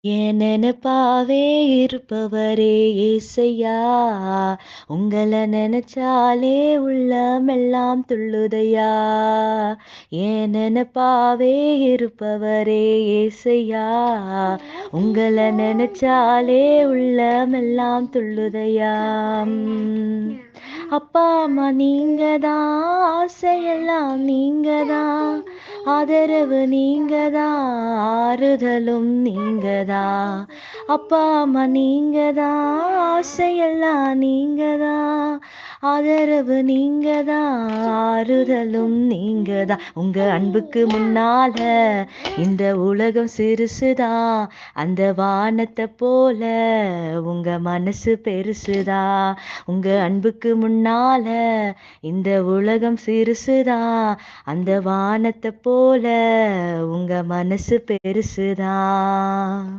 என் நினைப்பாவே இருப்பவரே ஏசையா, உங்களை நினைச்சாலே உள்ளமெல்லாம் துள்ளுதையா. என் நினைப்பாவே இருப்பவரே ஏசையா, உங்களை நினைச்சாலே உள்ளமெல்லாம் துள்ளுதையா. அப்பா அம்மா நீங்கதான், ஆசையெல்லாம் நீங்கதான், ஆதரவு நீங்கதான், ஆறுதலும் நீங்கதான். அப்பா அம்மா நீங்கதான், ஆசையெல்லாம் நீங்கதான், ஆதரவு நீங்கதான், ஆறுதலும் நீங்கதான். உங்க அன்புக்கு முன்னால இந்த உலகம் சிறுசுதான், அந்த வானத்தை போல உங்க மனசு பெருசுதான். உங்க அன்புக்கு முன்னால இந்த உலகம் சிறுசுதான், அந்த வானத்தை போல உங்க மனசு பெருசுதான்.